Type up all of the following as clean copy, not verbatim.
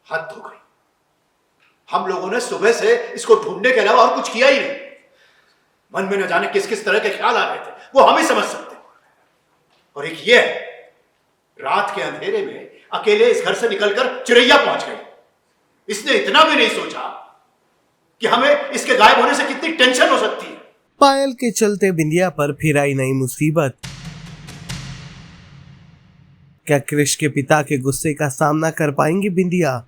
हद हो गई। हम लोगों ने सुबह से इसको ढूंढने के अलावा और कुछ किया ही नहीं। मन में न जाने किस किस तरह के ख्याल आ रहे थे, वो हम ही समझ सकते। और एक ये है, रात के अंधेरे में अकेले इस घर से निकलकर चिड़ैया पहुंच गई। इसने इतना भी नहीं सोचा कि हमें इसके गायब होने से कितनी टेंशन हो सकती है। पायल के चलते बिंदिया पर फिर आई नई मुसीबत। क्या क्रिश के पिता के गुस्से का सामना कर पाएंगी बिंदिया?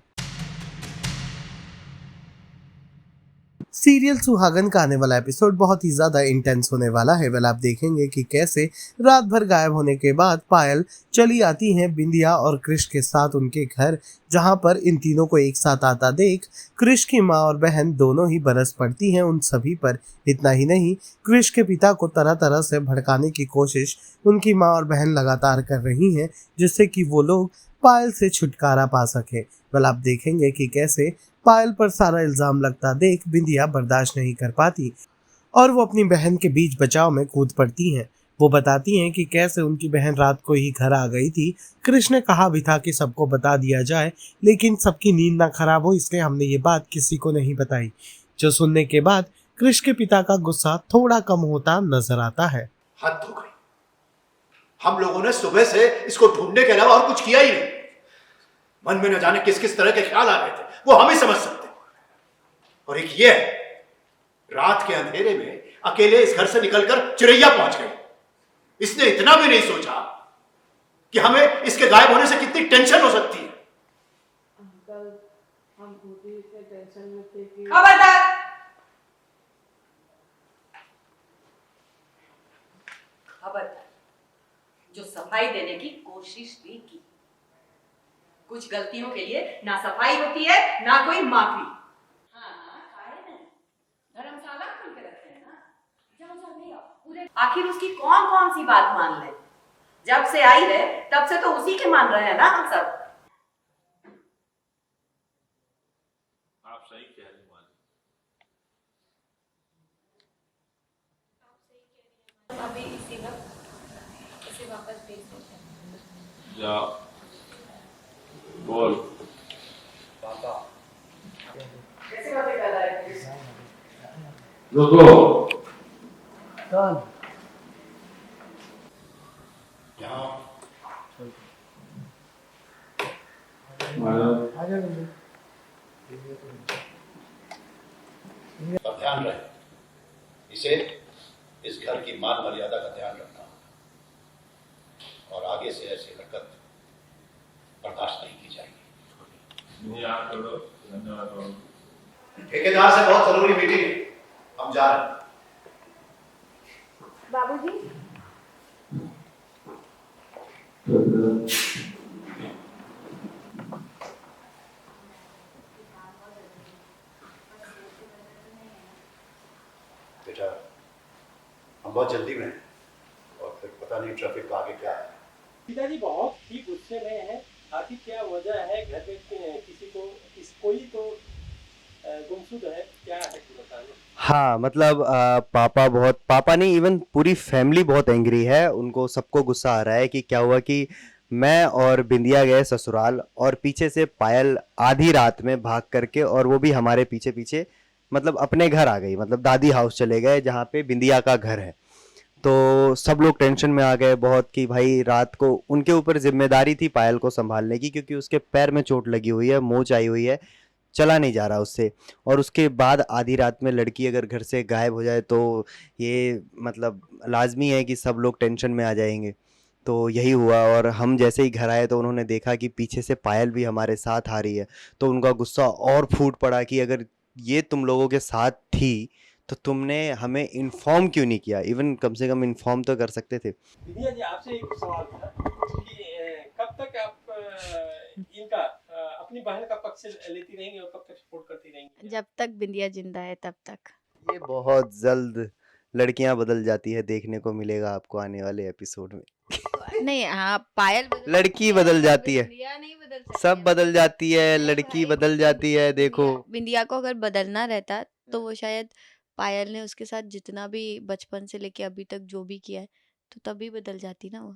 सीरियल सुहागन का आने वाला एपिसोड बहुत ही ज्यादा इंटेंस होने वाला है। वेल आप देखेंगे कि कैसे रात भर गायब होने के बाद पायल चली आती हैं बिंदिया और क्रिश के साथ उनके घर, जहां पर इन तीनों को एक साथ आता देख क्रिश की माँ और बहन दोनों ही बरस पड़ती हैं उन सभी पर। इतना ही नहीं, क्रिश के पिता को तरह तरह से भड़काने की कोशिश उनकी माँ और बहन लगातार कर रही हैं, जिससे कि वो लोग पायल से छुटकारा पा सके। वेल आप देखेंगे कि कैसे पायल पर सारा इल्जाम लगता देख बिंदिया बर्दाश्त नहीं कर पाती और वो अपनी बहन के बीच बचाव में कूद पड़ती हैं। वो बताती हैं कि कैसे उनकी बहन रात को ही घर आ गई थी। कृष्ण ने कहा भी था कि सबको बता दिया जाए, लेकिन सबकी नींद ना खराब हो इसलिए हमने ये बात किसी को नहीं बताई। जो सुनने के बाद कृष्ण के पिता का गुस्सा थोड़ा कम होता नजर आता है। हद हो गई। हम लोगों ने सुबह से इसको ढूंढने के अलावा और कुछ किया ही नहीं। मन में न जाने किस किस तरह के ख्याल आ रहे थे, वो हम ही समझ सकते। और एक ये है, रात के अंधेरे में अकेले इस घर से निकलकर चिड़ैया पहुंच गई। इसने इतना भी नहीं सोचा कि हमें इसके गायब होने से कितनी टेंशन हो सकती है। अंकल, हम खुद ही इतने टेंशन में थे कि खबरदार! खबरदार! जो सफाई देने की कोशिश भी की। कुछ गलतियों के लिए ना सफाई होती है ना कोई माफी। हाँ, खाए नहीं, धर्मशाला खोल के रखते हैं ना। जाओ जाओ ले आओ पूरे। आखिर उसकी कौन कौन सी बात मान ले? जब से आई है तब से तो उसी के मान रहे हैं ना हम सब। आप सही कह रही हैं। अभी इसी वक्त इसे वापस भेज देते हैं। जा बोल। पापा, कैसे बातें कर रहा है? रुको। यहाँ अब ध्यान रहे, इसे इस घर की मान मर्यादा का ध्यान रखना और आगे से ऐसी हरकत बर्दाश्त नहीं की जाएगी। याद करो, धन्यवाद करो। ठेकेदार से बहुत जरूरी मीटिंग है, हम जा रहे हैं। बाबूजी, बेटा, हम बहुत जल्दी में हैं और फिर पता नहीं ट्रैफिक का आगे क्या है। पिताजी बहुत ही गुस्से में है। आखिर क्या वजह है? घर में कोई तो गुमशुद है, क्या है कि बताना। हाँ मतलब पापा नहीं, इवन पूरी फैमिली बहुत एंग्री है। उनको सबको गुस्सा आ रहा है कि क्या हुआ कि मैं और बिंदिया गए ससुराल और पीछे से पायल आधी रात में भाग करके, और वो भी हमारे पीछे पीछे, मतलब अपने घर आ गई। मतलब दादी हाउस चले गए जहाँ पे बिंदिया का घर है। तो सब लोग टेंशन में आ गए बहुत कि भाई रात को उनके ऊपर जिम्मेदारी थी पायल को संभालने की, क्योंकि उसके पैर में चोट लगी हुई है, मोच आई हुई है, चला नहीं जा रहा उससे। और उसके बाद आधी रात में लड़की अगर घर से गायब हो जाए तो ये मतलब लाजमी है कि सब लोग टेंशन में आ जाएंगे। तो यही हुआ, और हम जैसे ही घर आए तो उन्होंने देखा कि पीछे से पायल भी हमारे साथ आ रही है। तो उनका गुस्सा और फूट पड़ा कि अगर ये तुम लोगों के साथ थी तो तुमने हमें इन्फॉर्म क्यों नहीं किया? इवन कम से कम इन्फॉर्म तो कर सकते थे। विद्या जी, आपसे एक सवाल था कि कब तक आप इनका अपनी बहन का पक्ष लेती रहेंगी और कब तक सपोर्ट करती रहेंगी? जब तक बिंदिया जिंदा है तब तक। ये बहुत जल्द लड़कियां बदल जाती है, देखने को मिलेगा आपको आने वाले एपिसोड में। नहीं, हाँ, पायल बदल लड़की सकती बदल जाती है, बिंदिया नहीं बदल सकती सब है। बदल जाती है, नहीं लड़की भाई, बदल जाती है। देखो बिंदिया को अगर बदलना रहता तो वो शायद पायल ने उसके साथ जितना भी बचपन से लेके अभी तक जो भी किया है तो तभी बदल जाती ना वो।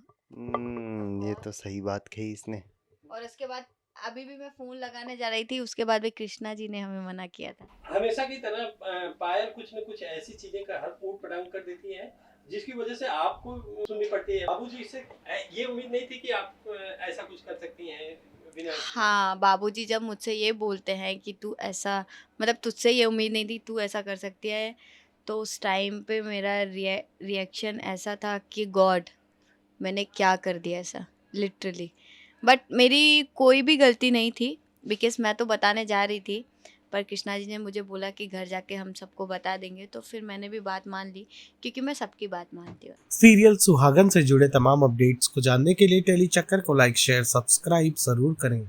ये तो सही बात कही इसने। और उसके बाद अभी भी मैं फोन लगाने जा रही थी, उसके बाद भी कृष्णा जी ने हमें मना किया था। हमेशा की तरह पायल कुछ न कुछ ऐसी चीजें का हर ऊट पटांग कर देती है जिसकी वजह से आपको सुननी पड़ती है। बाबूजी से ये उम्मीद नहीं थी कि आप ऐसा कुछ कर सकती हैं बिना। हाँ, बाबूजी जब मुझसे ये बोलते हैं कि तू ऐसा, मतलब तुझसे ये उम्मीद नहीं थी तू ऐसा कर सकती है, तो उस टाइम पे मेरा रिएक्शन ऐसा था कि गॉड, मैंने क्या कर दिया ऐसा, लिटरली। बट मेरी कोई भी गलती नहीं थी, बिकॉज़ मैं तो बताने जा रही थी, पर कृष्णा जी ने मुझे बोला कि घर जाके हम सबको बता देंगे, तो फिर मैंने भी बात मान ली, क्योंकि मैं सबकी बात मानती हूँ। सीरियल सुहागन से जुड़े तमाम अपडेट्स को जानने के लिए टेली चक्कर को लाइक शेयर सब्सक्राइब जरूर करें।